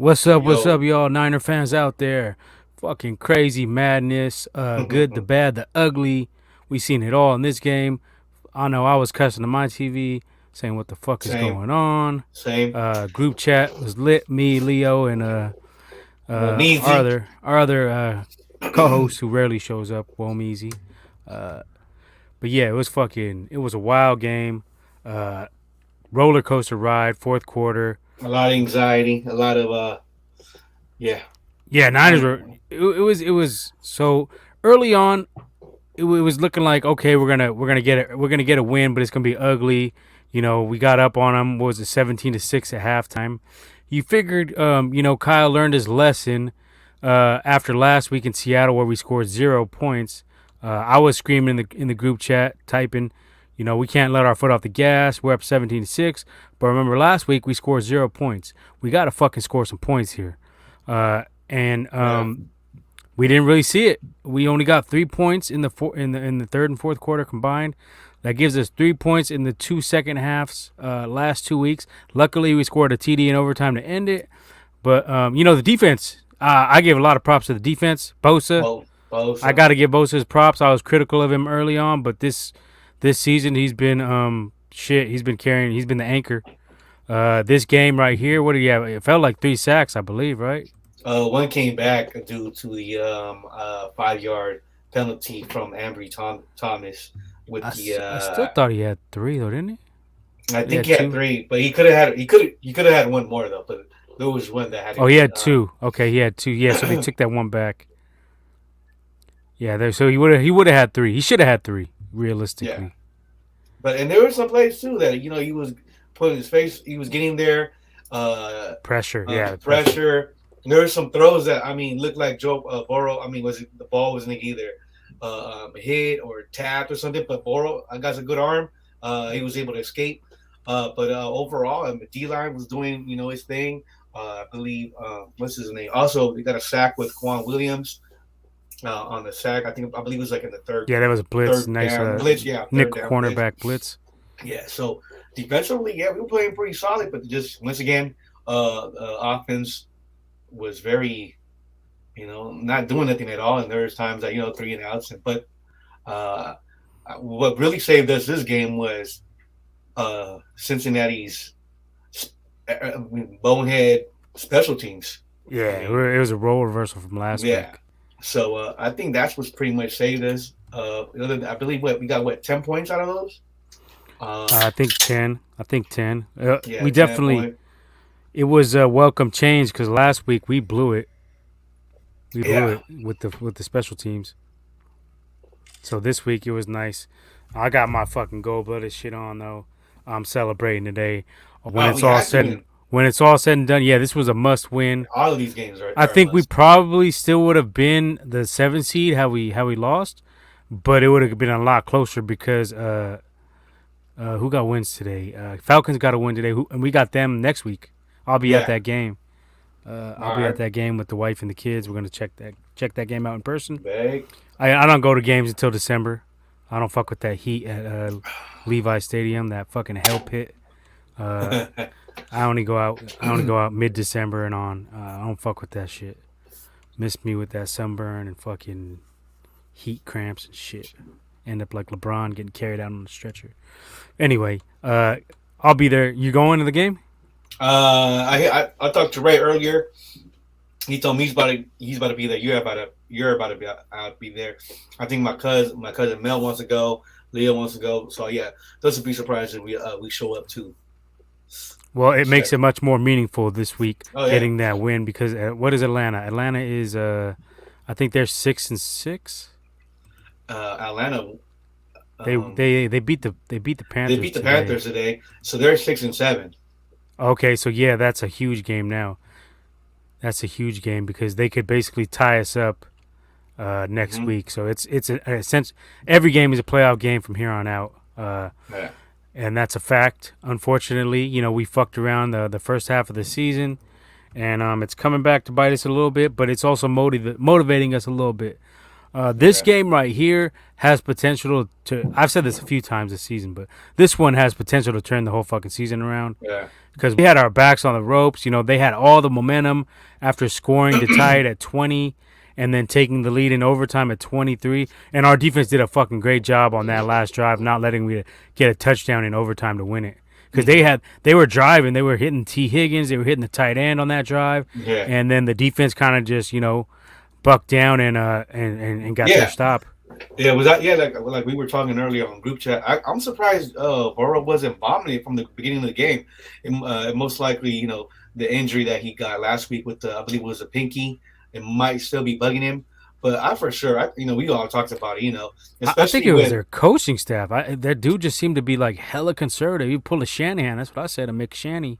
What's up, Yo. y'all Niner fans out there? Fucking crazy madness, good, the bad, the ugly. We seen it all in this game. I know I was cussing to my TV, saying what the fuck is Same. going on. Same. Group chat was lit. Me, Leo, and our Neezy. other co-host who rarely shows up, Womeezy. Uh, but yeah, it was a wild game. Uh, Roller coaster ride, fourth quarter. A lot of anxiety. A lot of yeah. Yeah, Niners Um, were. It was so early on. It was looking like okay, we're gonna get a win, but it's gonna be ugly. You know, we got up on them. What was it, 17-6 at halftime? You figured, Kyle learned his lesson after last week in Seattle where we scored 0 points. I was screaming in the group chat, typing, we can't let our foot off the gas. We're up 17-6, but remember last week we scored 0 points. We got to fucking score some points here, and yeah. we didn't really see it. We only got 3 points in the third and fourth quarter combined. That gives us 3 points in the two second halves last 2 weeks. Luckily, we scored a TD in overtime to end it. But the defense. I gave a lot of props to the defense. Bosa. I Bosa. got to give Bosa his props. I was critical of him early on, but this season he's been shit. He's been carrying. He's been the anchor. This game right here. What do you have? It felt like 3 sacks, I believe, right? One came back due to the 5 yard penalty from Thomas with the I still thought he had three though, didn't he? I He think had he had two. three, but he could have had one more though, but there was one that had to Oh, he be had two. Okay, he had two. Yeah, so they took that one back. Yeah, there. So he would have had three. He should have had three, yeah. realistically. But and there were some plays too that he was putting his face. He was getting there, Pressure. Yeah, the pressure. pressure. And there were some throws that looked like Joe Burrow. Was it the ball wasn't either hit or tapped or something? But Burrow, I got a good arm. He was able to escape. But overall, D line was doing his thing. I believe what's his name? Also, we got a sack with Quan Williams on the sack. I believe it was like in the third Yeah, that was a blitz. third Nice down blitz. Yeah, Nick third down blitz. cornerback blitz. Yeah, so defensively, yeah, we were playing pretty solid, but just once again, offense was very, not doing anything at all. And there's times that 3 and outs. But uh, what really saved us this game was Cincinnati's bonehead special teams. I Yeah, mean, it was a role reversal from last yeah. week. So I think that's what's pretty much saved us. I believe we got 10 points out of those. I think 10. I think 10. Yeah, We 10 definitely. point. It was a welcome change because last week we blew it. We blew Yeah. it with the special teams. So this week it was nice. I got my fucking gold blooded shit on though. I'm celebrating today. When it's We all had to said win when it's all said and done, yeah, this was a must win. all of these games, right? I Are a think we must. probably still would have been the 7th seed how we lost, but it would have been a lot closer because who got wins today? Falcons got a win today, and we got them next week. I'll be at Yeah. that game. I'll All be at right. that game with the wife and the kids. We're gonna check that game out in person. Big. I don't go to games until December. I don't fuck with that heat at Levi Stadium, that fucking hell pit. Uh, I only go out. I only go out mid December and on. I don't fuck with that shit. Miss me with that sunburn and fucking heat cramps and shit. End up like LeBron getting carried out on the stretcher. Anyway, I'll be there. You going to the game? I talked to Ray earlier. He told me he's about to be there. You're about to be there. I think my cousin Mel wants to go. Leo wants to go. So yeah, doesn't be surprised if we show up too. Well, it makes Check. it much more meaningful this week Oh yeah, getting that win because what is Atlanta? Atlanta is I think they're 6-6. Atlanta. They Um, they they beat the they Panthers beat the today. Panthers today, so they're 6-7. Okay, so yeah, that's a huge game now. That's a huge game because they could basically tie us up next Mm-hmm. week. So it's a sense every game is a playoff game from here on out. Yeah. And that's a fact. Unfortunately, we fucked around the first half of the season, and it's coming back to bite us a little bit, but it's also motivating us a little bit. This Yeah, game right here has potential to. I've said this a few times this season, but this one has potential to turn the whole fucking season around yeah, because we had our backs on the ropes. You know, they had all the momentum after scoring to tie it at 20 and then taking the lead in overtime at 23. And our defense did a fucking great job on that last drive, not letting me get a touchdown in overtime to win it. Because hmm they were driving, they were hitting T Higgins, they were hitting the tight end on that drive, yeah, and then the defense kind of just bucked down and got their yeah. stop. Yeah, was that? Yeah, like we were talking earlier on group chat. I'm surprised Burrow wasn't bombing it from the beginning of the game. Most likely, the injury that he got last week with the, I believe it was a pinky, it might still be bugging him. But I for sure, we all talked about it. I think Especially it was when. their coaching staff. That dude just seemed to be like hella conservative. He pulled a Shanahan. That's what I said to Mick Shanny.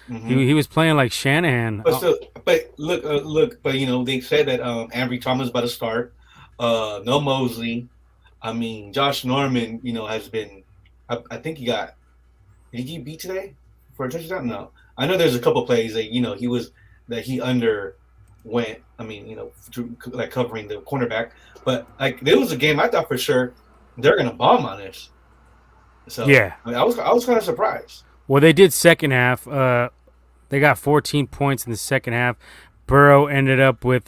Mhm. He was playing like Shanahan. But still, but look, but they said that Ambry Thomas about to start. No Mosley. I mean, Josh Norman, has been. I think he got. Did he get beat today for a touchdown? No, I know there's a couple plays that he underwent. I mean, like covering the cornerback, but like there was a game I thought for sure they're gonna bomb on this. So Yeah. I mean, I was kind of surprised. Well, they did second half. They got 14 points in the second half. Burrow ended up with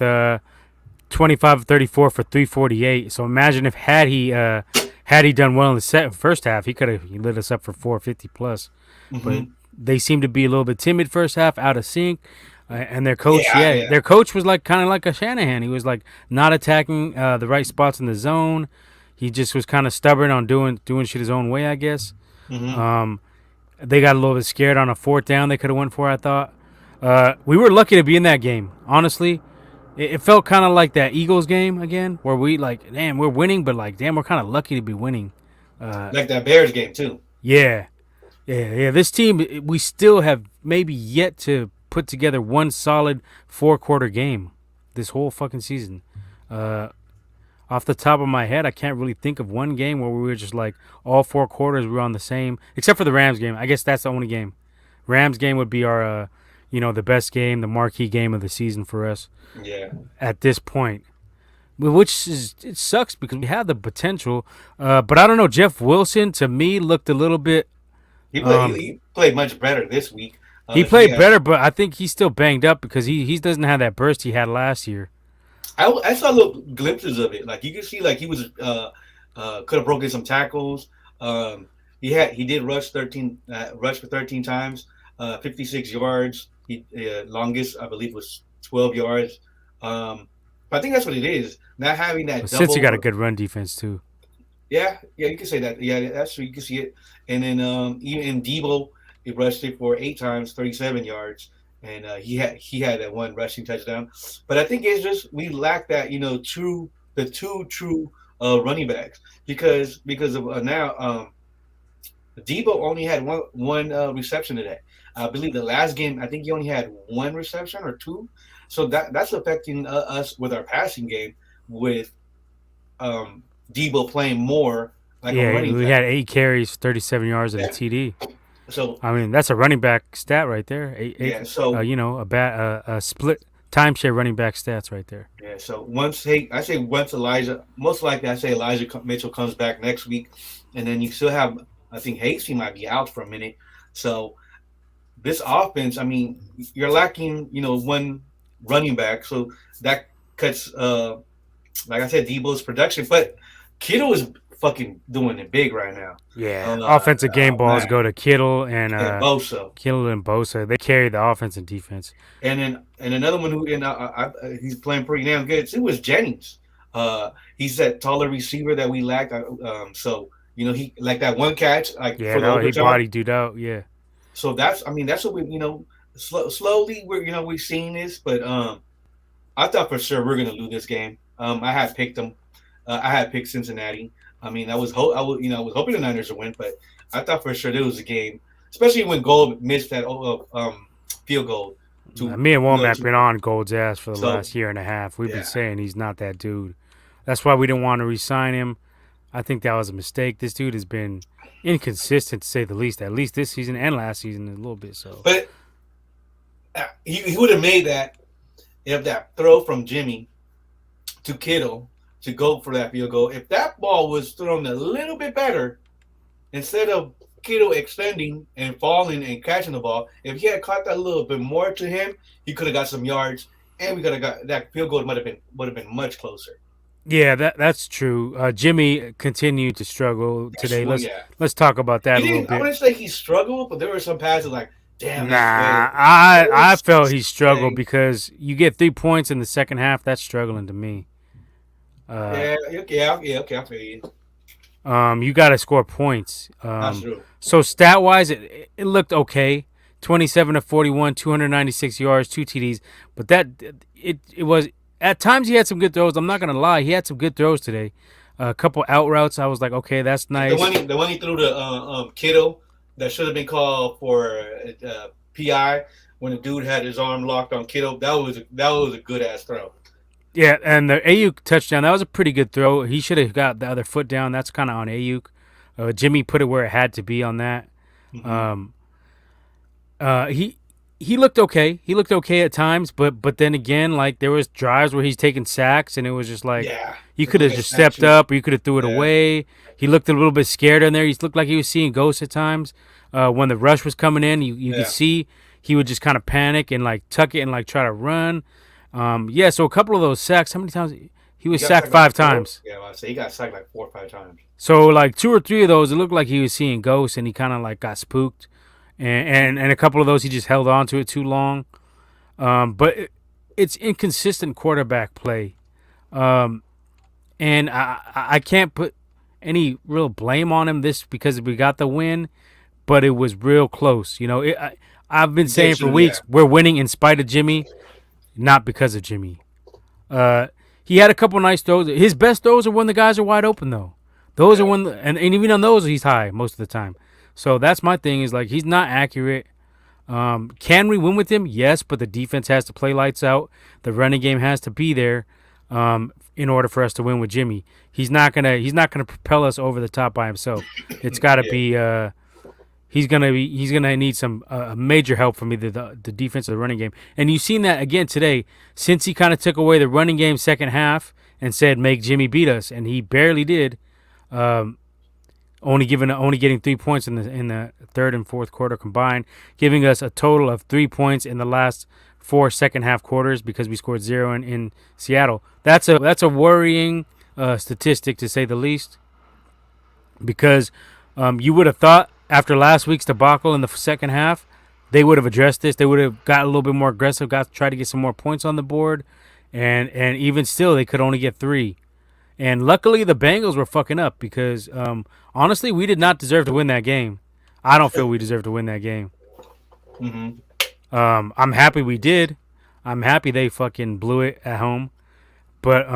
25 of 34 for 348. So imagine if had he done well in the first half, he could have lit us up for 450 plus. But Hmm. they seemed to be a little bit timid first half, out of sync. And their coach, Yeah, yeah. their coach was like kind of like a Shanahan. He was like not attacking the right spots in the zone. He just was kind of stubborn on doing shit his own way, I guess. Hmm. Um, they got a little bit scared on a fourth down. They could have went for. I thought. We were lucky to be in that game. Honestly, it felt kind of like that Eagles game again, where we like, damn, we're winning, but like, damn, we're kind of lucky to be winning. Uh, Like that Bears game too. yeah, yeah. This team, we still have maybe yet to put together one solid 4-quarter game this whole fucking season. Uh, Off the top of my head, I can't really think of one game where we were just like all 4 quarters we were on the same, except for the Rams game. I guess that's the only game. Rams game would be our, the best game, the marquee game of the season for us Yeah. at this point. Which is it sucks because we have the potential, but I don't know. Jeff Wilson to me looked a little bit. He played. He, Um, he played much better this week. he He played had. better, but I think he's still banged up because he doesn't have that burst he had last year. I saw little glimpses of it. Like you could see, like he was could have broken some tackles. He did rush for 13 times, 56 yards. He longest I believe was 12 yards. But I think that's what it is. Not having that But since he got a double. good run defense too. Yeah, you can say that. Yeah, that's true. You can see it. And then even in Debo, he rushed it for 8 times, 37 yards, and he had that one rushing touchdown. But I think it's just we lack that two true running backs because of now Debo only had one reception today. I believe the last game I think he only had one reception or two, so that's affecting us with our passing game with um, Debo playing more like a Yeah, running we back. had 8 carries, 37 yards, and a Yeah. TD. So I mean, that's a running back stat right there. yeah. So A split timeshare running back stats right there. yeah. So I say once Elijah, most likely I say Mitchell comes back next week, and then you still have I think Hasty might be out for a minute. So this offense, I mean, you're lacking one running back, so that cuts like I said Debo's production, but Kittle is fucking doing it big right now. Yeah, offensive game Oh balls man, go to Kittle and and Bosa. Bosa. They carry the offense and defense. And another one who he's playing pretty damn good too was Jennings. He's that taller receiver that we lacked. So he like that one catch like Yeah, for the no, he overtime. body dude out. Yeah, So that's what we slowly we're seeing this, but I thought for sure we're gonna lose this game. I had picked them. I had picked Cincinnati. I mean, I was hoping the Niners would win, but I thought for sure there was a game, especially when Gold missed that field goal. Me and Womack To been on Gold's ass for the so last year and a half. We've been yeah, saying he's not that dude. That's why we didn't want to re-sign him. I think that was a mistake. This dude has been inconsistent to say the least. At least this season and last season a little bit. So but he would have made that if that throw from Jimmy to Kittle to go for that field goal. If that ball was thrown a little bit better, instead of Kittle extending and falling and catching the ball, if he had caught that a little bit more to him, he could have got some yards, and we could have got that field goal. Might have been would have been much closer. Yeah, that's true. Jimmy continued to struggle today. Well, Let's yeah, let's talk about that he a little didn't. I bit. wouldn't say he struggled, but there were some passes like, damn, that's Nah, good. I There's felt he struggled things. because you get 3 points in the second half. That's struggling to me. Uh, Yeah, yeah, okay, I feel you. you got to score points. That's true. So stat wise, it looked okay. 27 to 41, 296 yards, two TDs. But it was at times he had some good throws. I'm not gonna lie, he had some good throws today. A couple out routes. I was like, okay, that's The nice. one he threw to Kittle that should have been called for PI when the dude had his arm locked on Kittle. That was a good ass throw. Yeah, and the Ayuk touchdown, that was a pretty good throw. He should have got the other foot down. That's kind of on Ayuk. Jimmy put it where it had to be on that. Mm-hmm. Um, he looked okay. He looked okay at times, but then again, like there was drives where he's taking sacks, and it was just like Yeah, you it's could have like a just stepped statue. up, or you could have threw it Yeah, away. He looked a little bit scared in there. He looked like he was seeing ghosts at times. When the rush was coming in, you could yeah. see he would just kind of panic and like tuck it and like try to run. Yeah, so a couple of those sacks. How many times he He was got sacked sacked like five four. times? Yeah, I say he got sacked like 4 or 5 times. So like two or three of those, it looked like he was seeing ghosts, and he kind of like got spooked. And a couple of those, he just held on to it too long. It's inconsistent quarterback play, um, and I can't put any real blame on him this because we got the win, but it was real close. I've been They saying for should, yeah, weeks we're winning in spite of Jimmy, not because of Jimmy. Uh, he had a couple nice throws. His best throws are when the guys are wide open, though. Those are yeah. when, and even on those, he's high most of the time. So that's my thing is like he's not accurate. Can we win with him? Yes, but the defense has to play lights out. The running game has to be there in order for us to win with Jimmy. He's not gonna propel us over the top by himself. It's got to Yeah. be he's gonna need some major help from either the defense or the running game. And you've seen that again today. Since he kind of took away the running game second half and said make Jimmy beat us, and he barely did. Um, only getting 3 points in the third and fourth quarter combined, giving us a total of 3 points in the last four second half quarters because we scored zero in Seattle. That's a worrying statistic to say the least. Because you would have thought after last week's debacle in the second half, they would have addressed this. They would have got a little bit more aggressive, got try to get some more points on the board, and even still they could only get three. And luckily, the Bengals were fucking up because honestly, we did not deserve to win that game. I don't feel we deserve to win that game. Mm-hmm. I'm happy we did. I'm happy they fucking blew it at home. But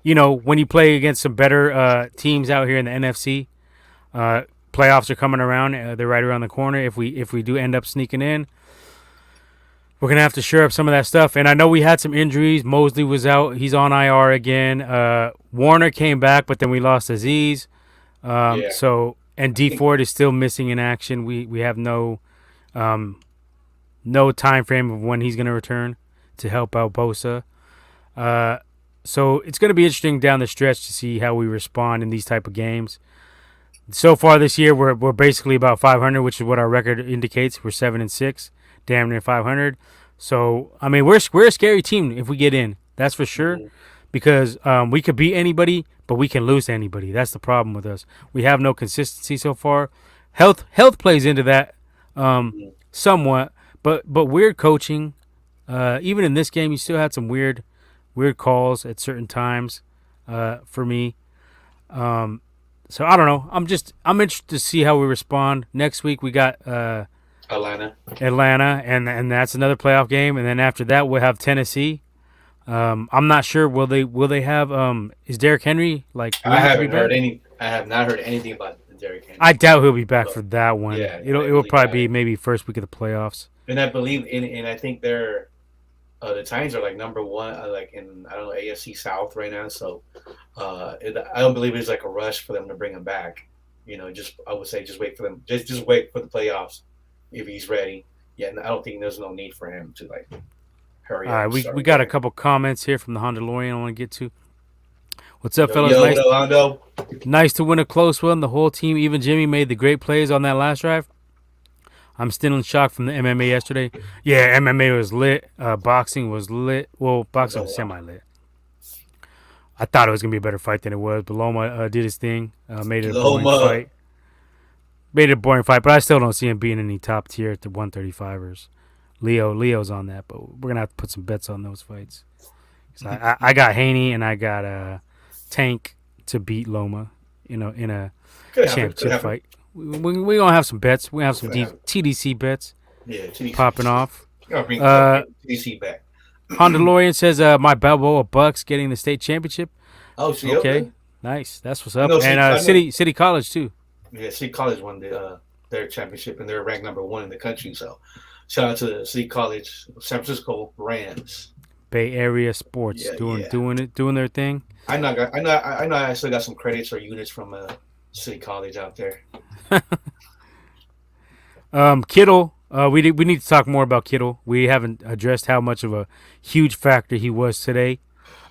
when you play against some better teams out here in the NFC, uh, playoffs are coming around. They're right around the corner. If we do end up sneaking in, we're gonna have to shore up some of that stuff. And I know we had some injuries. Mosley was out; he's on IR again. Warner came back, but then we lost Aziz. Yeah. And I D think Ford is still missing in action. We have um, no time frame of when he's gonna return to help out Bosa. Uh, so it's gonna be interesting down the stretch to see how we respond in these type of games. So far this year, we're basically about 500, which is what our record indicates. We're 7-6, damn near 500. So I mean, we're a scary team if we get in. That's for sure, mhm. because we could beat anybody, but we can lose to anybody. That's the problem with us. We have no consistency so far. Health plays into that somewhat, but weird coaching. Even in this game, you still had some weird calls at certain times for me. Um, so I don't know. I'm interested to see how we respond next week. We got Atlanta. Atlanta, and that's another playoff game, and then after that we'll have Tennessee. I'm not sure. Will they have is Derrick Henry like rumored to be back? I have not heard anything about Derrick I Henry. doubt he'll be back So for that one. yeah, It I will believe probably that. be maybe first week of the playoffs. And I believe and I think they're the Titans are like number one, like in I don't know AFC South right now. So I don't believe it's like a rush for them to bring him back. Just I would say just wait for them. Just wait for the playoffs if he's ready. Yeah, and I don't think there's no need for him to like hurry All up right, and we start got a going. couple comments here from the Honda DeLorean I want to get to. What's up, Yo, fellas? yo, what Nice, up, Hondo? nice to win a close one. The whole team, even Jimmy, made the great plays on that last drive. I'm still in shock from the MMA yesterday. Yeah, MMA was lit. Boxing was lit. Well, boxing was So, semi lit. I thought it was gonna be a better fight than it was, but Loma did his thing. Made it a boring Loma. fight. Made it a boring fight, but I still don't see him being any top tier at the 135ers. Leo's on that, but we're gonna have to put some bets on those fights. I got Haney and I got Tank to beat Loma, in a Could happen. Could championship happen. fight. We gonna have some bets. We have some Could happen. TDC bets Yeah, popping TDC. off. Gotta Uh, bring TDC back. Honda Lorian says my Balboa Bucks getting the state championship. Oh, see, Okay, okay. nice. That's what's I up. know. And See, I know. City College too. Yeah, City College won their championship, and they're ranked number one in the country. So, shout out to the City College, San Francisco Rams. Bay Area sports Yeah, doing yeah. doing it doing their thing. I know. I still got some credits or units from City College out there. Kittle. We need to talk more about Kittle. We haven't addressed how much of a huge factor he was today.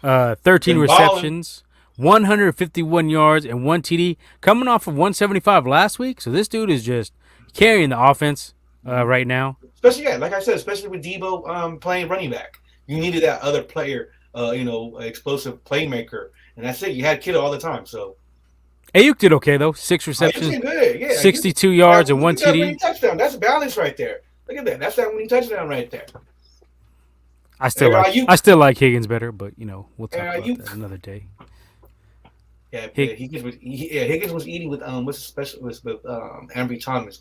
13 Been balling. receptions, 151 yards, and one TD, coming off of 175 last week. So this dude is just carrying the offense right now. Especially, yeah, like I said, especially with Debo playing running back, you needed that other player, explosive playmaker, and that's it. You had Kittle all the time, so Ayuk did okay though. Six oh, you're receptions, doing good. Yeah, 62 yards, and look one at that winning TD. touchdown. That's balance right there. Look at that. That's that winning touchdown right there. I still And like Ayuk, I still like Higgins better, but we'll and talk about Ayuk. that another day. Yeah, Hig- Higgins was eating with what's special with Ambry Thomas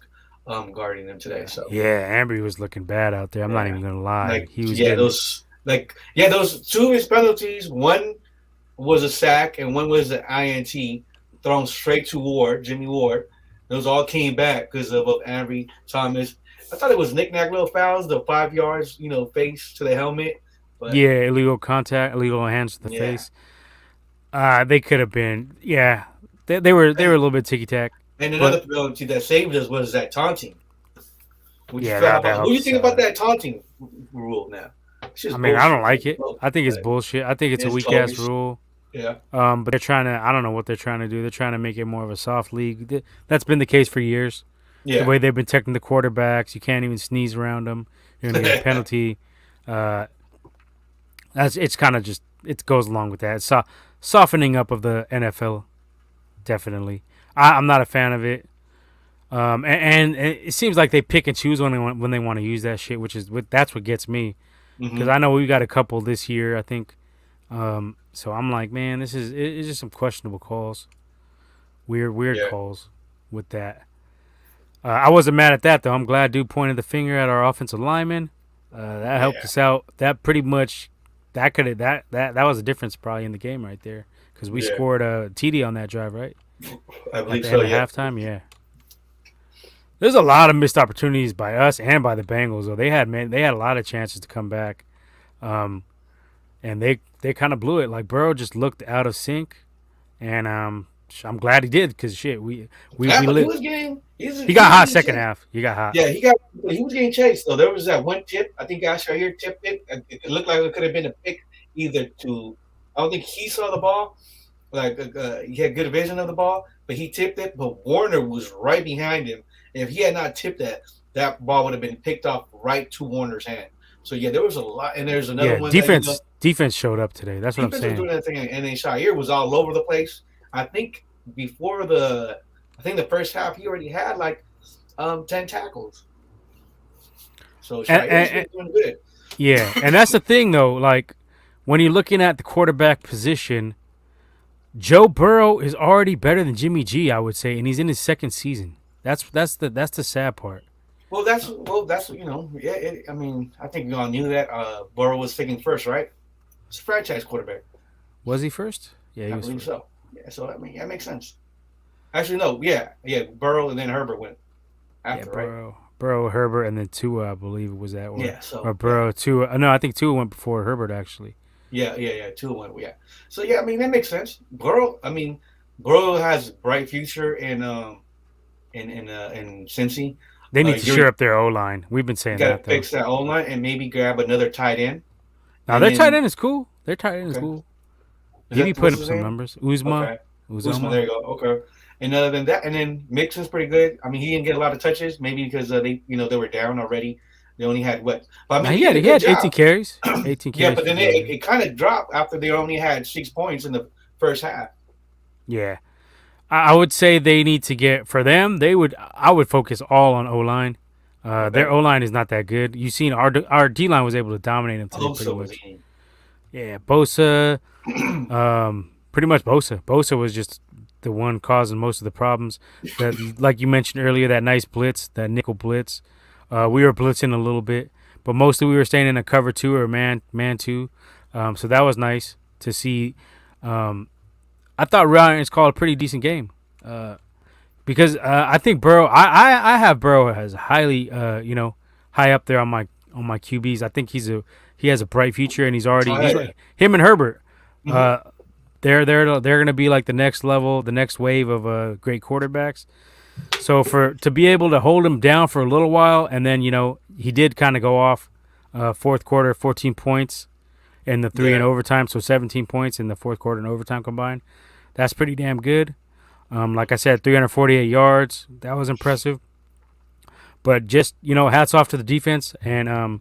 guarding them today. So yeah, Ambry was looking bad out there. I'm not yeah, even gonna lie. like He was getting it. those two of his penalties. One was a sack and one was an INT thrown straight to Jimmy Ward. Those all came back because of Ambry Thomas. I thought it was knick-knack little fouls, the 5 yards, face to the helmet. But Yeah, illegal contact, illegal hands to the yeah, face. They could have been. Yeah, they were a and, little bit ticky tack, and but another penalty that saved us was that taunting. Which yeah, fell. that What do helped you us think about out. that taunting rule now? It's I just mean, I don't bullshit. like it. I think it's But bullshit. I think it's a it's weak totally ass rule. yeah, But they're trying to. I don't know what they're trying to do. They're trying to make it more of a soft league. That's been the case for years. The yeah, way they've been protecting the quarterbacks, you can't even sneeze around them. You're gonna get a penalty. Uh, it's kind of just it goes along with that. Softening up of the NFL, definitely. I'm not a fan of it. And it seems like they pick and choose when they want to use that shit, that's what gets me because hmm I know we got a couple this year, I think. So I'm like, man, it's just some questionable calls, weird yeah, calls with that. I wasn't mad at that though. I'm glad dude pointed the finger at our offensive lineman. That helped yeah, us out. That pretty much that was a difference probably in the game right there because we yeah. scored a TD on that drive right I at believe the so. end of Yeah, halftime. Yeah. There's a lot of missed opportunities by us and by the Bengals. Though they had a lot of chances to come back, and they kind of blew it. Like Burrow just looked out of sync, and I'm glad he did because shit, yeah, we but he lit. was getting He he got was hot getting second chased. half. He got hot. Yeah, he was getting chased. So there was that one tip. I think Ash right here tipped it. It looked like it could have been a pick either to. I don't think he saw the ball. Like he had good vision of the ball, but he tipped it. But Warner was right behind him, and if he had not tipped that, that ball would have been picked off right to Warner's hand. So yeah, there was a lot, and there's another Yeah, one that defense showed up today. That's what I'm defense was saying. doing that thing, and then Shair was all over the place. I think before I think the first half he already had like 10 tackles. So And, Shair's and, been doing good. yeah, and that's the thing though. Like when you're looking at the quarterback position, Joe Burrow is already better than Jimmy G, I would say, and he's in his second season. That's the sad part. That's yeah. I mean, I think we all knew that Burrow was taking first, right? It's a franchise quarterback. Was he first? Yeah, he I was believe first. so. Yeah, so I mean that makes sense. Actually, no, yeah. Burrow and then Herbert went Yeah, after, right? Burrow, Herbert, and then Tua, I believe it was that, Yeah. or So yeah, Burrow, Tua. No, I think Tua went before Herbert actually. yeah. 2-1. Yeah. So yeah, I mean that makes sense. Burrow has a bright future in Cincy. They need to shore You up their O line. We've been saying got to that though. fix that O line and maybe grab another tight end, Now and their tight then end is cool. Their tight end is okay, cool. Is He be that what's putting up his some name? numbers. Uzma, Okay. Usman, Uzoma. there you go. Okay. And other than that, and then Mixon's pretty good. I mean, he didn't get a lot of touches, maybe because they were down already. They only had what? But I Now mean, he did a he good had 18 job. carries. 18 Yeah, carries but for then the game. it kind of dropped after they only had 6 points in the first half. Yeah. I would say they need to get for them. I would focus all on O line. Their Okay. O line is not that good. You seen our D line was able to dominate them today, pretty Also was much. eating. Yeah, Bosa, pretty much Bosa. Bosa was just the one causing most of the problems. That, like you mentioned earlier, that nice blitz, that nickel blitz. We were blitzing a little bit, but mostly we were staying in a cover two or man two. So that was nice to see. Um, I thought Ryan's called a pretty decent game. Uh, because I think Burrow, I have Burrow as highly, high up there on my QBs. I think he has a bright future, and Oh he's yeah. right. Him and Herbert, Mm-hmm. uh, they're gonna be like the next level, the next wave of great quarterbacks. So for to be able to hold him down for a little while, and then he did kind of go off, fourth quarter, 14 points, and the three in Yeah. overtime, so 17 points in the fourth quarter and overtime combined. That's pretty damn good. Like I said, 348 yards. That was impressive. But just hats off to the defense and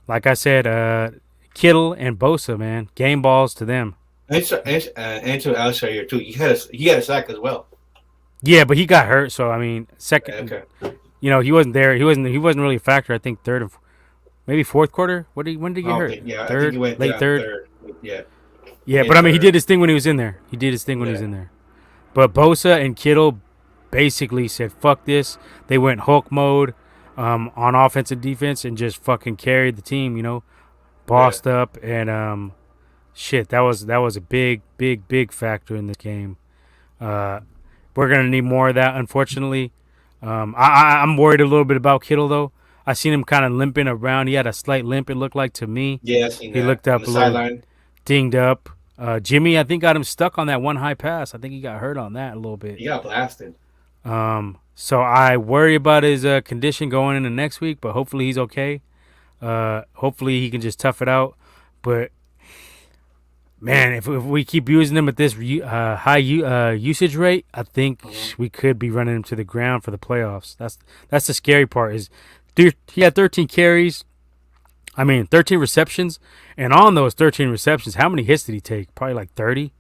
like I said, Kittle and Bosa, man, game balls to them. And to Alshire too. He had a sack as well. Yeah, but he got hurt, so I mean, second, Okay. he wasn't there. He wasn't really a factor. I think third and maybe fourth quarter. When did he I get don't hurt? think. Yeah, I think he Third, went late down third. third. Yeah, Yeah, but in I mean, he third. did his thing when he was in there. He did his thing when he was Yeah. in there. But Bosa and Kittle basically said, "Fuck this." They went Hulk mode on offense and defense and just fucking carried the team. Yeah. Bossed up and shit. That was a big factor in this game. Uh, we're gonna need more of that, unfortunately. I'm worried a little bit about Kittle though. I seen him kind of limping around. He had a slight limp. It looked like to me. Yeah, I seen He that looked on up the a little sideline. dinged up. Jimmy, I think, got him stuck on that one high pass. I think he got hurt on that a little bit. He got blasted. So I worry about his condition going into next week, but hopefully he's okay. Hopefully he can just tough it out. But man, if we keep using him at this high usage rate, I think Hmm. we could be running him to the ground for the playoffs. That's the scary part. Is dude, he had 13 carries. I mean, 13 receptions, and on those 13 receptions, how many hits did he take? Probably like 30.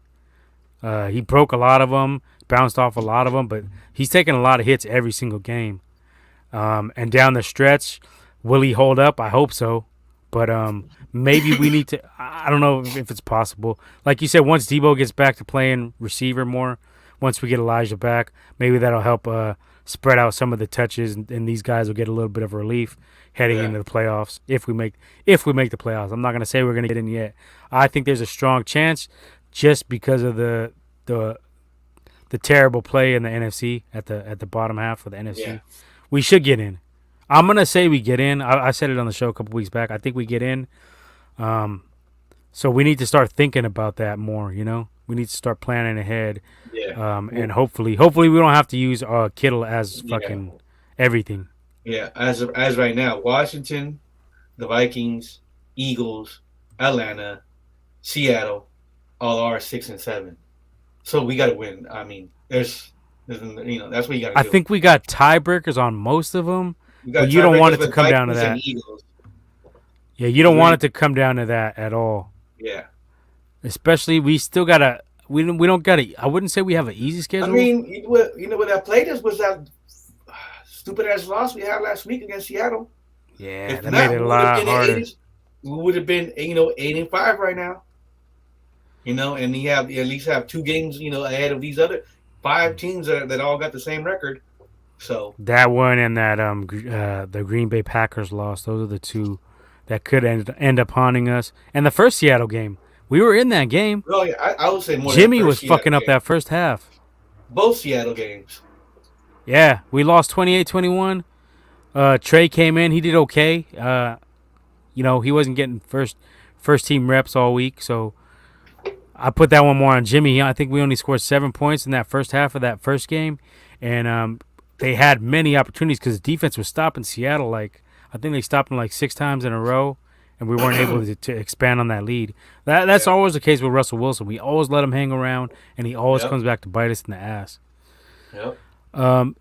He broke a lot of them, bounced off a lot of them, but he's taking a lot of hits every single game. And down the stretch, will he hold up? I hope so. But maybe we need to. I don't know if it's possible. Like you said, once Debo gets back to playing receiver more, once we get Elijah back, maybe that'll help spread out some of the touches, and these guys will get a little bit of relief heading Yeah. into the playoffs. If we make the playoffs, I'm not gonna say we're gonna get in yet. I think there's a strong chance, just because of the the terrible play in the NFC at the bottom half of the Yeah. NFC. We should get in. I'm gonna say we get in. I said it on the show a couple weeks back. I think we get in. Um, so we need to start thinking about that more. We need to start planning ahead. Yeah. And hopefully we don't have to use Kittle as Yeah. fucking everything. Yeah. As right now, Washington, the Vikings, Eagles, Atlanta, Seattle, all are 6-7. So we got to win. I mean, that's what you got to I do. think we got tiebreakers on most of them, We but got you don't want tiebreakers it to with come down to Vikings and that. Eagles. Yeah, you So don't want we, it to come down to that at all. yeah. Especially we still gotta. We don't gotta. I wouldn't say we have an easy I schedule. mean, what that played us was that stupid ass loss we had last week against Seattle. Yeah, If that made not, it a we would have lot been at harder. we would have been 8-5 right now. And you have you at least have 2 games ahead of these other 5 teams that all got the same record. So That one and that the Green Bay Packers loss. Those are the two that could end up haunting us. And the first Seattle game, we were in that game. well, yeah, I would say more than that Jimmy was first Seattle fucking up game. that first half. Both Seattle games. Yeah, we lost 28-21. Trey came in. He did okay. He wasn't getting first team reps all week, so I put that one more on Jimmy. I think we only scored 7 points in that first half of that first game, and they had many opportunities because the defense was stopping Seattle. Like I think they stopped them like 6 times in a row, and we weren't able to expand on that lead. That's Yeah. always the case with Russell Wilson. We always let him hang around, and he always Yep. comes back to bite us in the ass. Yep. Um,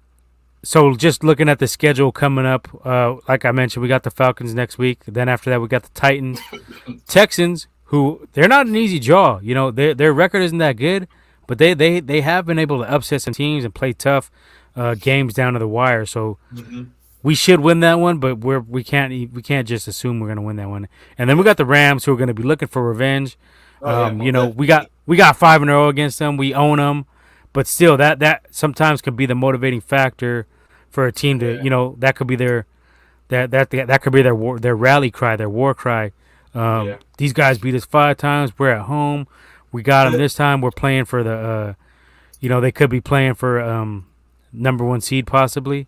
so just looking at the schedule coming up, like I mentioned, we got the Falcons next week. Then after that, we got the Titans, Texans, who they're not an easy draw. You know, their record isn't that good, but they have been able to upset some teams and play tough games down to the wire. So Hmm. we should win that one, but we can't just assume we're gonna win that one. And then we Yeah. got the Rams, who are gonna be looking for revenge. Oh yeah, You most know, definitely. we got 5-0 against them. We own them, but still, that sometimes can be the motivating factor for a team to, Yeah. that could be that could be their rally cry, their war cry. Yeah. These guys beat us 5 times. We're at home. We got them this time. We're playing for the, they could be playing for number one seed possibly.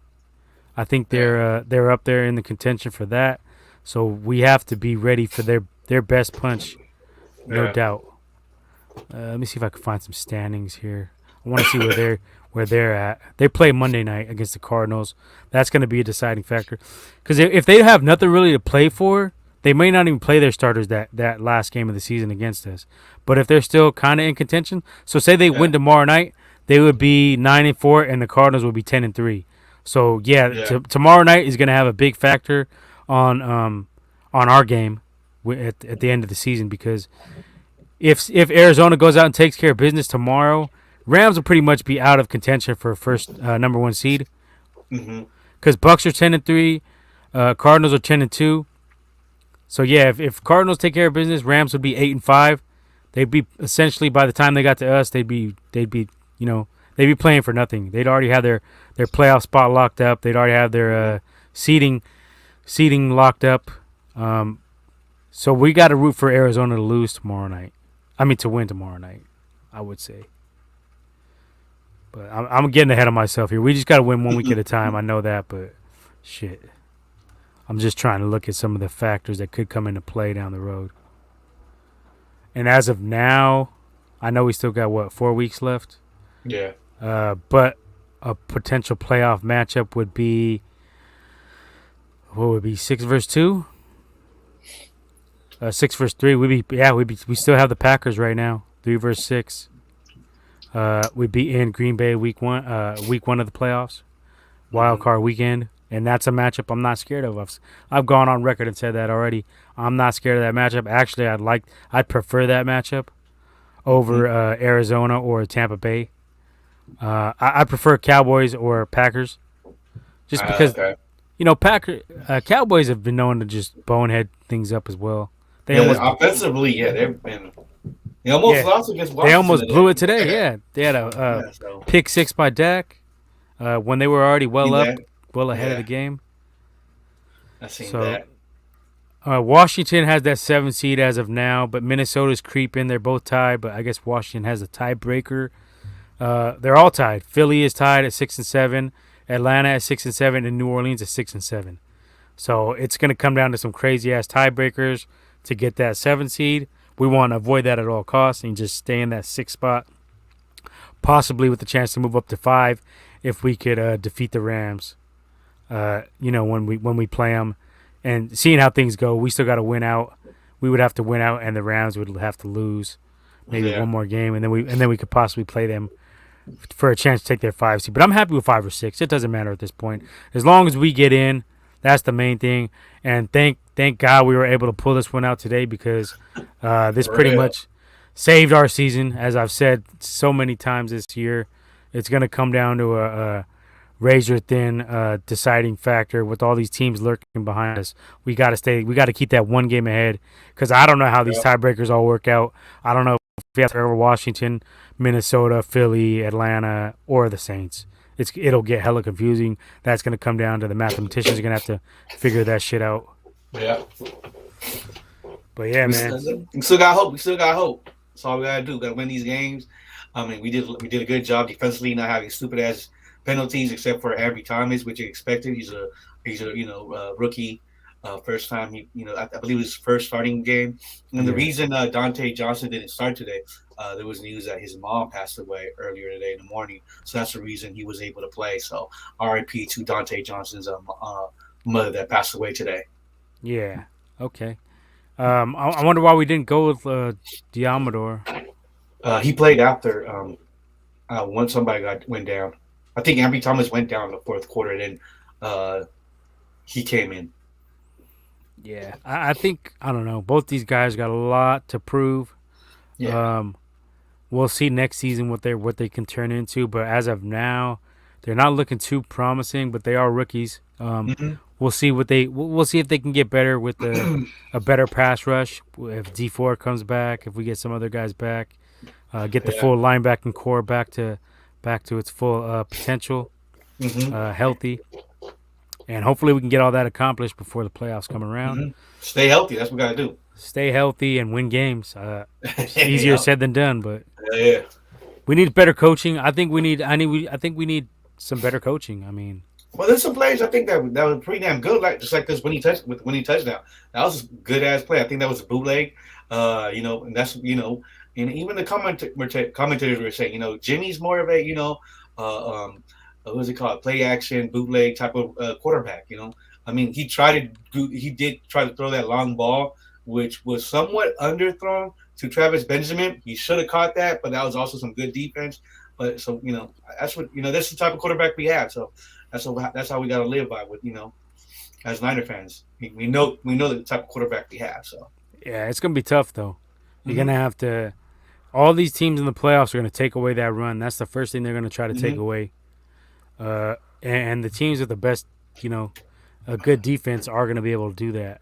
I think Yeah. they're up there in the contention for that. So we have to be ready for their best punch, no Yeah. doubt. Let me see if I can find some standings here. I want to see where they're at. They play Monday night against the Cardinals. That's going to be a deciding factor. Because if they have nothing really to play for, they may not even play their starters that last game of the season against us. But if they're still kind of in contention, so say they Yeah. win tomorrow night, they would be 9-4, and the Cardinals would be 10-3. So yeah, Yeah. tomorrow night is going to have a big factor on our game at the end of the season because if Arizona goes out and takes care of business tomorrow, Rams will pretty much be out of contention for first number one seed Hmm. because Bucks are 10-3, Cardinals are 10-2. So yeah, if Cardinals take care of business, Rams would be 8-5. They'd be essentially by the time they got to us, they'd be playing for nothing. They'd already have their playoff spot locked up. They'd already have their seating locked up. Um, so we got to root for Arizona to lose tomorrow night. I mean to win tomorrow night. I would say. But I'm getting ahead of myself here. We just got to win one week at a time. I know that, but shit. I'm just trying to look at some of the factors that could come into play down the road. And as of now, I know we still got 4 weeks left. Yeah. But a potential playoff matchup would be what would be 6 versus 2, 6 versus 3. We still have the Packers right now 3 versus 6. We'd be in Green Bay week 1 of the playoffs, wild Hmm. card weekend, and that's a matchup I'm not scared of. I've gone on record and said that already. I'm not scared of that matchup. Actually, I'd prefer that matchup Hmm. over Arizona or Tampa Bay. I prefer Cowboys or Packers, just because Okay. Cowboys have been known to just bonehead things up as well. They Yeah. almost Offensively, yeah, they've been. They almost yeah lost against they Washington almost blew today. it today. Yeah. Yeah, they had a Yeah. So pick six by Dak when they were already seen that. well ahead of the Yeah. game. I seen So that. Washington has that 7 seed as of now, but Minnesota's creeping. They're both tied, but I guess Washington has a tiebreaker. They're all tied. Philly is tied at 6-7, Atlanta at 6-7, and New Orleans at 6-7. So it's going to come down to some crazy ass tiebreakers to get that 7 seed. We want to avoid that at all costs and just stay in that 6 spot, possibly with the chance to move up to 5 if we could defeat the Rams. When we play them, and seeing how things go, we still got to win out. We would have to win out, and the Rams would have to lose maybe Yeah. one more game, and then we could possibly play them for a chance to take their 5 seed. But I'm happy with 5 or 6. It doesn't matter at this point, as long as we get in. That's the main thing. And thank God we were able to pull this one out today because this For pretty real. much saved our season. As I've said so many times this year, it's going to come down to a razor thin deciding factor with all these teams lurking behind us. We got to stay. We got to keep that one game ahead because I don't know how these Yep. tiebreakers all work out. I don't know if we have to over Washington, Minnesota, Philly, Atlanta, or the Saints. It'll get hella confusing. That's going to come down to the mathematicians are going to have to figure that shit out. Yeah. But yeah, We man. still got hope. We still got hope. That's all we gotta do. Gotta win these games. I mean, we did a good job defensively, not having stupid ass penalties, except for Henry Thomas, which you expected. He's a rookie, first time I believe it was his first starting game. And the Yeah. reason Dante Johnson didn't start today, there was news that his mom passed away earlier today in the morning, so that's the reason he was able to play. So R.I.P. to Dante Johnson's mother that passed away today. Yeah. Okay. I wonder why we didn't go with Diamador. He played after once somebody went down. I think Ambry Thomas went down in the fourth quarter. Then uh, he came in. Yeah, I think I don't know. Both these guys got a lot to prove. Yeah. Um, we'll see next season what they can turn into. But as of now, they're not looking too promising. But they are rookies. Hmm. We'll see what we'll see if they can get better with a better pass rush. If D4 comes back, if we get some other guys back, get the Yeah. full linebacking core back to its full potential, Hmm. healthy, and hopefully we can get all that accomplished before the playoffs come around. Hmm. Stay healthy. That's what we gotta do. Stay healthy and win games. It's easier Yeah. said than done, but Yeah. we need better coaching. I think we need some better coaching. I mean, Well, there's some plays I think that was pretty damn good. Like just like this when he touchdown. That was a good ass play. I think that was a bootleg. And that's and even the commentators were saying, Jimmy's more of a what was it called, play action bootleg type of quarterback. I mean, he did try to throw that long ball, which was somewhat underthrown to Travis Benjamin. He should have caught that, but that was also some good defense. But so that's what that's the type of quarterback we have. So that's how we got to live by with as Niner fans. We know the type of quarterback we have. So yeah, it's gonna be tough though. You're hmm gonna have to. All these teams in the playoffs are gonna take away that run. That's the first thing they're gonna try to take hmm away. And the teams with the best, you know, a good defense are gonna be able to do that.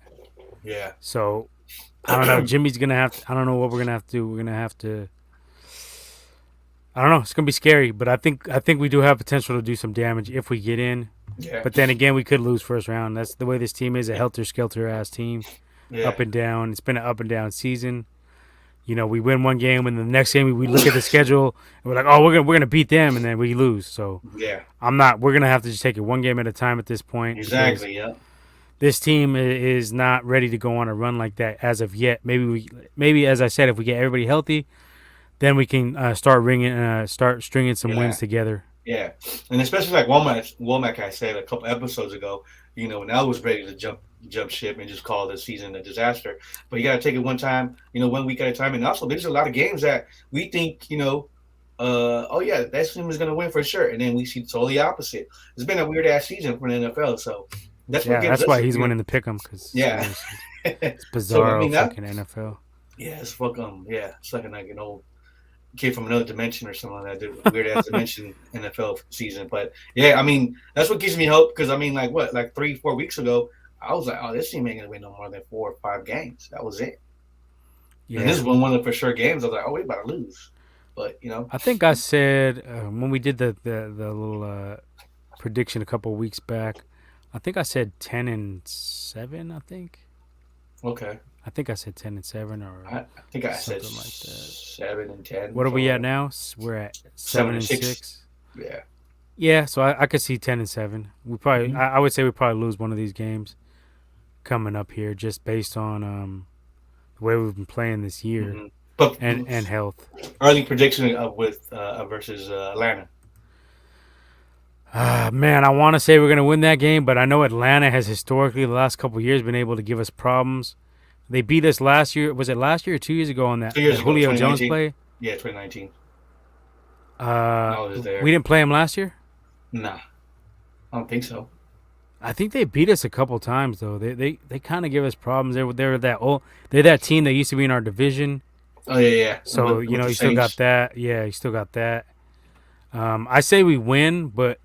yeah. So I don't know. Jimmy's gonna have. I don't know what we're gonna have to do. We're gonna have to. I don't know. It's gonna be scary, but I think we do have potential to do some damage if we get in. Yeah. But then again, we could lose first round. That's the way this team is, a helter skelter ass team, Yeah. up and down. It's been an up and down season. We win one game, and the next game we look at the schedule and we're like, oh, we're gonna beat them, and then we lose. So Yeah. I'm not. We're gonna have to just take it one game at a time at this point because Exactly. Yeah. this team is not ready to go on a run like that as of yet. Maybe as I said, if we get everybody healthy, then we can start stringing some Yeah. wins together. Yeah. And especially like Womack I said a couple episodes ago, when I was ready to jump ship and just call the season a disaster. But you got to take it one time, 1 week at a time. And also, there's a lot of games that we think, oh yeah, that team is going to win for sure, and then we see totally opposite. It's been a weird ass season for the NFL, so that's what Yeah, gives that's us, why he's winning the pick'em because yeah. it's So I bizarro mean that, fucking NFL. yeah, it's like an old kid from another dimension or something like that. The weird ass dimension NFL season, but yeah, I mean that's what gives me hope because I mean like 3-4 weeks ago, I was like, oh, this team ain't gonna win no more than 4 or 5 games. That was it. And this Yeah, is one of the for sure games. I was like, oh, we about to lose, but I think I said when we did the little prediction a couple of weeks back, I think I said 10-7. okay. I think I said 10-7 or I think I said something like that. 7-10. What are we So at now? We're at seven seven and and six. six. Yeah. Yeah, so I could see 10-7. We probably, Hmm. I would say we probably lose one of these games coming up here, just based on the way we've been playing this year Hmm. But and health. early prediction with versus Atlanta. Man, I want to say we're gonna win that game, but I know Atlanta has historically the last couple of years been able to give us problems. They beat us last year. Was it last year or 2 years ago on that, 2 years that ago, Julio Jones 2019. play? Yeah, 2019. Uh, I was we there. didn't play them last year. Nah, I don't think so. I think they beat us a couple times though. They kind of give us problems. They're that team that used to be in our division. Oh yeah, yeah. So With the you still got Saints. that. Yeah, you still got that. I say we win, but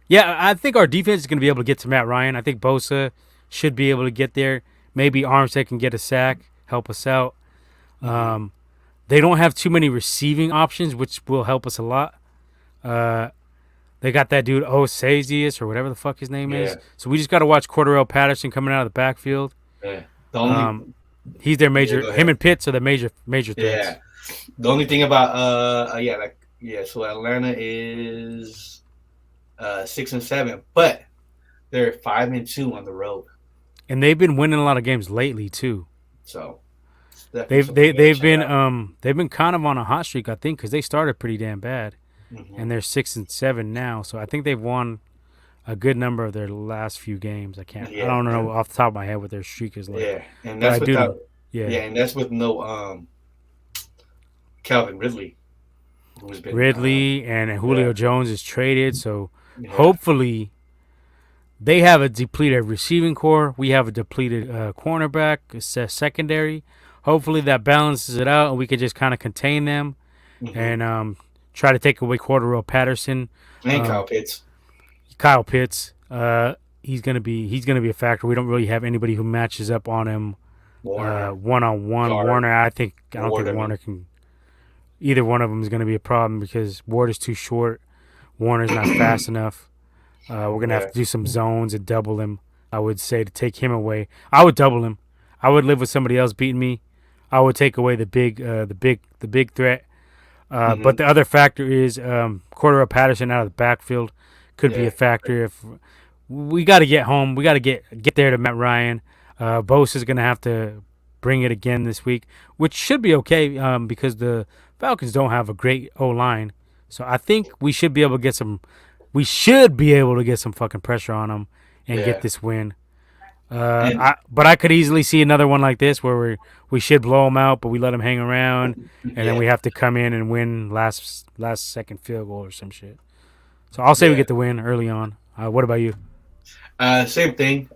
yeah, I think our defense is going to be able to get to Matt Ryan. I think Bosa should be able to get there. Maybe Armstead can get a sack, help us out. Hmm. Um, they don't have too many receiving options, which will help us a lot. Uh, they got that dude Osazius or whatever the fuck his name Yeah, is. So we just got to watch Cordell Patterson coming out of the backfield. yeah. The only Um, he's their Yeah, major. go Him ahead. and Pitts are the major threats. Yeah, the only thing about yeah, yeah. So Atlanta is 6-7, but they're 5-2 on the road. And they've been winning a lot of games lately too. So it's definitely something you got to check out. They've been kind of on a hot streak, I think, because they started pretty damn bad, Hmm. and they're 6-7 now. So I think they've won a good number of their last few games. I Yeah, don't know and off the top of my head what their streak is like, yeah, and but I that's do without know. Yeah, yeah, and that's with no Calvin Ridley, who's been Ridley and yeah, Julio Jones is traded, so yeah, hopefully they have a depleted receiving core. We have a depleted cornerback, secondary. Hopefully that balances it out, and we can just kind of contain them hmm and try to take away Cordero Patterson, and Kyle um, Pitts, Kyle Pitts. He's gonna be a factor. We don't really have anybody who matches up on him Warner, 1-on-one. Guard, Warner, I don't Ward. think I mean, Warner can. Either one of them is going to be a problem because Ward is too short. Warner's not fast enough. We're gonna have yeah, to do some zones and double him. I would say to take him away. I would double him. I would live with somebody else beating me. I would take away the big threat. But hmm the other factor is Cordero Patterson out of the backfield could be a yeah, factor. If we got to get home, we got to get there to Matt Ryan. Bose is gonna have to bring it again this week, which should be okay because the Falcons don't have a great O line. So I think we should be able to get some. We should be able to get some fucking pressure on them and get yeah, this win. and But I could easily see another one like this where we should blow them out, but we let them hang around, and then yeah, we have to come in and win last second field goal or some shit. So I'll say we yeah. get the win early on. What about you? Same thing.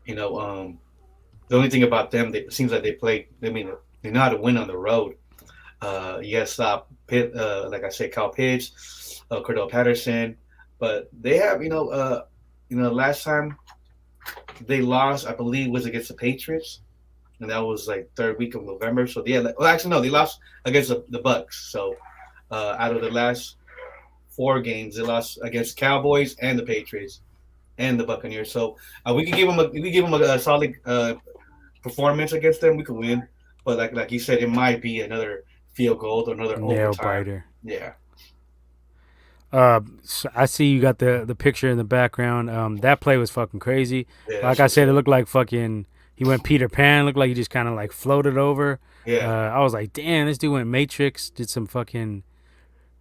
You know, the only thing about them, it seems like they play. I mean, they know how to win on the road. You got to stop Pitt, like I said, Kyle Pitts, Cordell Patterson, but they have, last time they lost, I believe, was against the Patriots, and that was like third week of November. So yeah, well, actually no, they lost against the Bucks. So out of the last four games, they lost against Cowboys and the Patriots and the Buccaneers. So we could give them a solid performance against them. We could win, but like you said, it might be another field goal or another Nail overtime. biter. Yeah, So I see you got the picture in the background. That play was fucking crazy. yeah, that Like shit I was said, it sick. looked like fucking. He went Peter Pan. Looked like he just kind of like floated over. Yeah, I was like, damn, this dude went Matrix. Did some fucking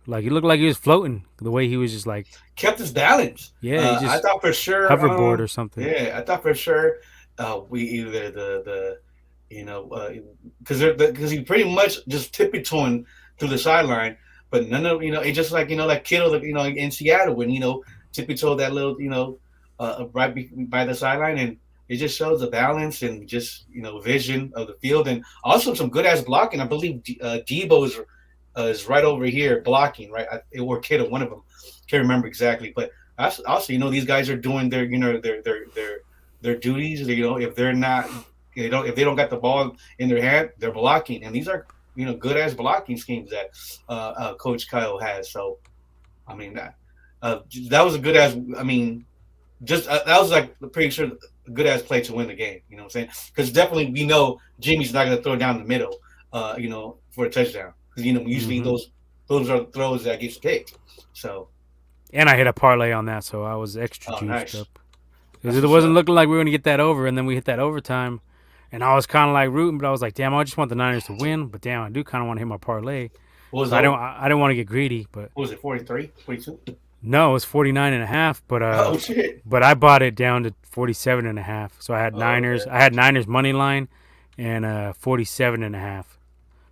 like. He looked like he was floating. The way he was just like, kept his balance. yeah, he I just thought for sure. hoverboard or something. Yeah, I thought for sure. We either the because he pretty much just tippy toeing through the sideline, but none of it's just like like Kittle in Seattle when tippy toe that little right by the sideline, and it just shows the balance and just vision of the field, and also some good ass blocking. I believe Debo is right over here blocking, right? Or Kittle, one of them. Can't remember exactly, but also these guys are doing their their duties. If they're not, if they don't got the ball in their hand, they're blocking, and these are good ass blocking schemes that Coach Kyle has. So I mean that was a good ass. I mean, just that was like pretty sure a good ass play to win the game. You know what I'm saying? Because definitely we know Jimmy's not going to throw down the middle, for a touchdown. Because usually Hmm. those are the throws that gets picked. So And I hit a parlay on that, so I was extra oh, juiced nice. up. Because That's it what's wasn't up. looking like we were gonna get that over, and then we hit that overtime, and I was kind of like rooting, but I was like, damn, I just want the Niners to win, but damn, I do kind of want to hit my parlay. What was So the I didn't want to get greedy, but what was it, 43, 42? no, it was 49.5, Oh shit. but I bought it down to 47.5. So Oh, okay. I had Niners money line, and 47.5.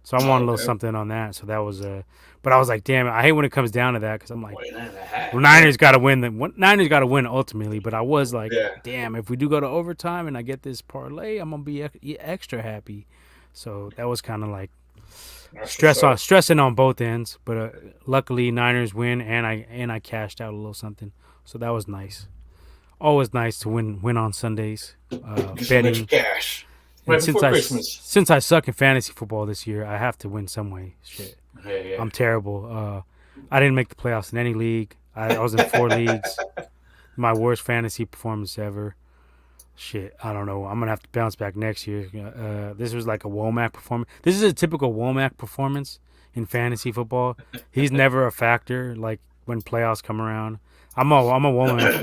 So I want Oh, a little okay. something on that. So that was but I was like, damn it, I hate when it comes down to that because I'm like, 49 and a half. well, Damn. Niners got to win. Niners got to win ultimately. But I was like, Yeah. damn, if we do go to overtime and I get this parlay, I'm gonna be extra happy. So that was kind of like That's what's up. stressing on both ends. But luckily, Niners win, and I cashed out a little something. So that was nice. Always nice to win on Sundays. Get some extra Betting. cash. And Right before Christmas. since I suck in fantasy football this year, I have to win some way. Shit, Yeah, I'm terrible. I didn't make the playoffs in any league. I was in four leagues. My worst fantasy performance ever. Shit, I don't know. I'm gonna have to bounce back next year. This was like a Womack performance. This is a typical Womack performance in fantasy football. He's never a factor like when playoffs come around. yeah.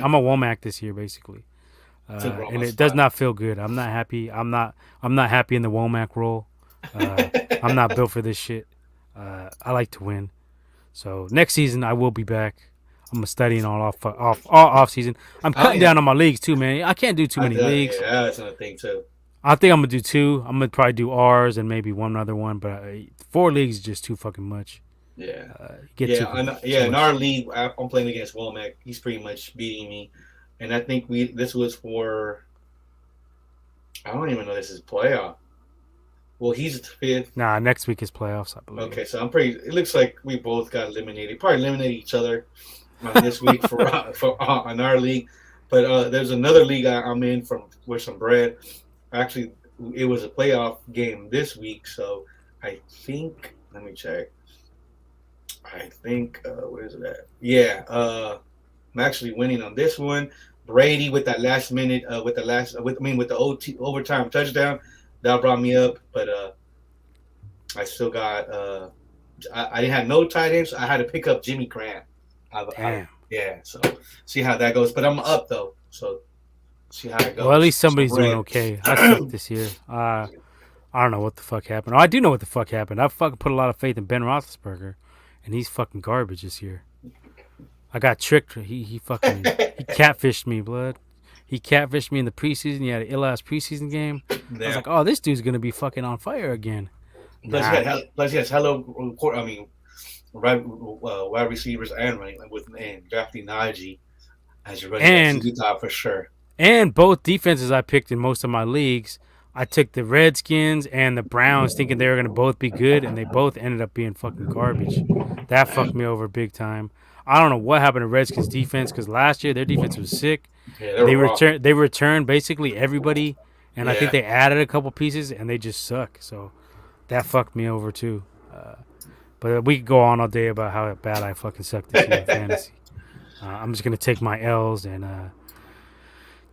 I'm a Womack this year basically, Took and Roma's it does spot. not feel good. I'm not happy. I'm not happy in the Womack role. I'm not built for this shit. I like to win. So next season I will be back. I'm studying all off season. I'm Oh cutting yeah, down on my leagues too, man. I can't do too many yeah, leagues. that's another thing too. I think I'm gonna do two. I'm gonna probably do R's and maybe one other one, but four leagues is just too fucking much. Yeah, Get too too In our much. league, I'm playing against Womack. He's pretty much beating me, and I think we this was for I don't even know this is playoff. Well, he's fifth. Nah, next week is playoffs, I believe. Okay, so I'm pretty. It looks like we both got eliminated. Probably eliminated each other on this week for on our league. But there's another league I'm in from with some bread. Actually, it was a playoff game this week, so I think. Let me check. I think where is it at? Yeah, I'm actually winning on this one. Brady with that last minute, with the last, with I mean with the OT overtime touchdown, that brought me up. But I still got. I didn't have no tight ends. I had to pick up Jimmy Graham. Damn. Yeah, so see how that goes. But I'm up though, so see how it Well, at goes. least Some somebody's doing bread. okay. I suck this year. I don't know what the fuck happened. Oh, I do know what the fuck happened. I fucking put a lot of faith in Ben Roethlisberger, and he's fucking garbage this year. I got tricked. He catfished me, blood. He catfished me in the preseason. He had an ill ass preseason game. I was Yeah. like, oh, this dude's gonna be fucking on fire again. Nah. Plus he has hello. I mean, wide receivers and running with and drafting Najee as your running back. So And you thought for sure. And both defenses I picked in most of my leagues, I took the Redskins and the Browns thinking they were going to both be good, and they both ended up being fucking garbage. That fucked me over big time. I don't know what happened to Redskins defense because last year their defense was sick. Yeah, they were raw. They returned basically everybody, and I think Yeah. they added a couple pieces, and they just suck. So that fucked me over too. But we could go on all day about how bad I fucking suck this year in fantasy. I'm just gonna take my L's and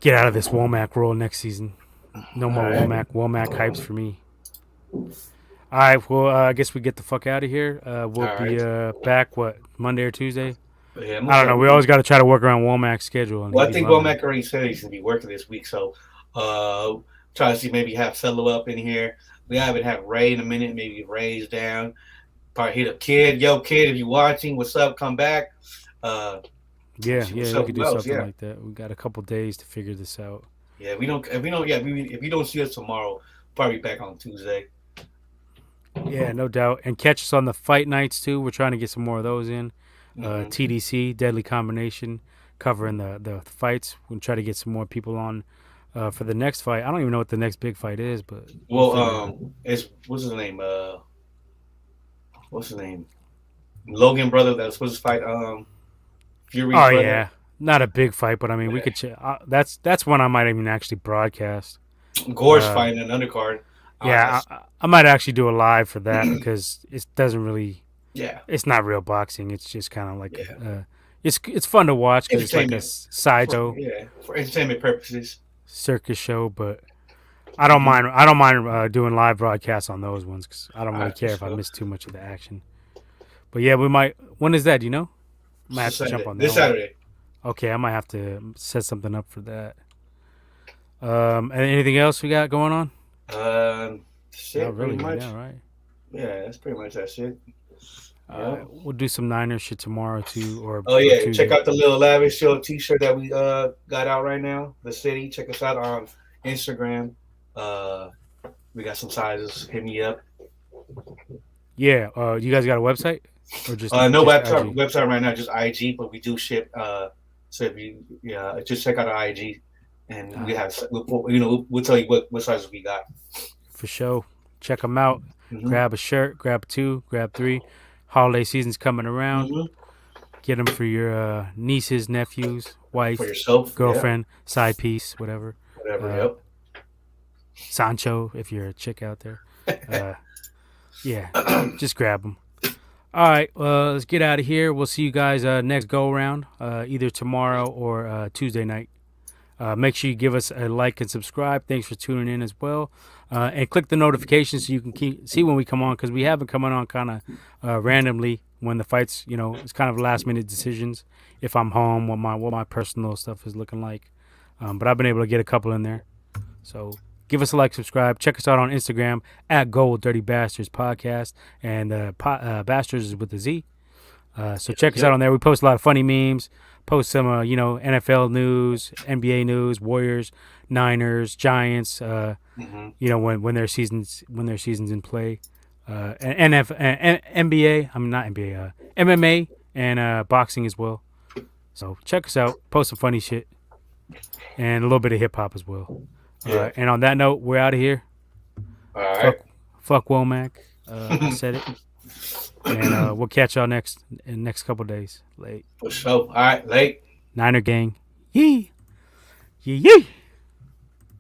get out of this Womack role next season. No All more right. Womack hypes for me. All right, well, I guess we get the fuck out of here. We'll All be right. back, what, Monday or Tuesday? Yeah, I don't know. We always got to try to work around Womack's schedule, and he Well, I be think loving it. Womack already said he's gonna be working this week, so try to see maybe have Solo up in here. We haven't had Ray in a minute. Maybe Ray's down. Probably hit up Kid. Yo, Kid, if you watching, what's up? Come back. Uh, Yeah, see yeah, what's we up. could Who do else? something Yeah, like that. We got a couple days to figure this out. yeah. If you don't see us tomorrow, probably back on Tuesday. Yeah, no doubt. And catch us on the fight nights too. We're trying to get some more of those in. Mm-hmm. TDC, Deadly Combination, covering the fights. We'll try to get some more people on for the next fight. I don't even know what the next big fight is, but we'll Well, figure it out. it's what's his name? What's his name? Logan brother that was supposed to fight Fury's Oh brother. yeah, not a big fight, but I mean we Yeah. could. That's one I might even actually broadcast. Gore's Uh, fighting an undercard. yeah, That's I might actually do a live for that because it doesn't really. yeah, It's not real boxing. It's just kind of like yeah. it's fun to watch because it's like a Entertainment sideshow for entertainment purposes. circus show. But Mm-hmm. I don't mind doing live broadcasts on those ones because I don't All really right, for care if I sure. miss too much of the action. But yeah, we might. When is that? Do you know? Might have to jump on that This one. Saturday. Okay, I might have to set something up for that. And anything else we got going on? Not Shit, pretty really right much. now, right? Yeah, that's pretty much that shit. Uh, Yeah. we'll do some Niners shit tomorrow too, Oh or yeah, check Tuesday. out the little lavish show T-shirt that we got out right now. The city. Check us out on Instagram. Uh, we got some sizes. Hit me up. Yeah. You guys got a website or No just IG? website right now, just IG, but we do ship. So if you just check out our IG, and we Uh, have we'll tell you what sizes we got. for sure. Check them out. Hmm. Grab a shirt. Grab two. Grab three. Holiday season's coming around. Hmm. Get them for your nieces, nephews, For wife, yourself, yeah, girlfriend, side piece, whatever. whatever. Uh, Yep. Sancho, if you're a chick out there. Uh, yeah, just grab them. All right, let's get out of here. We'll see you guys next go around, either tomorrow or Tuesday night. Make sure you give us a like and subscribe. Thanks for tuning in as well. And click the notifications so you can see when we come on because we have been coming on kind of randomly when the fights, it's kind of last minute decisions. If I'm home, what my personal stuff is looking like. But I've been able to get a couple in there. So give us a like, subscribe. Check us out on Instagram at Gold Dirty Bastards Podcast. And Bastards is with a Z. So check us out Yep. on there. We post a lot of funny memes. Post some, NFL news, NBA news, Warriors, Niners, Giants. Hmm. When their seasons in play. NBA. I'm not NBA. MMA and boxing as well. So check us out. Post some funny shit and a little bit of hip hop as well. Yeah. And on that note, we're out of here. All right. Fuck, fuck Womack. I said it, and we'll catch y'all next couple days. Late For sure. All right. Late. Niner gang. Yee, yee, yee.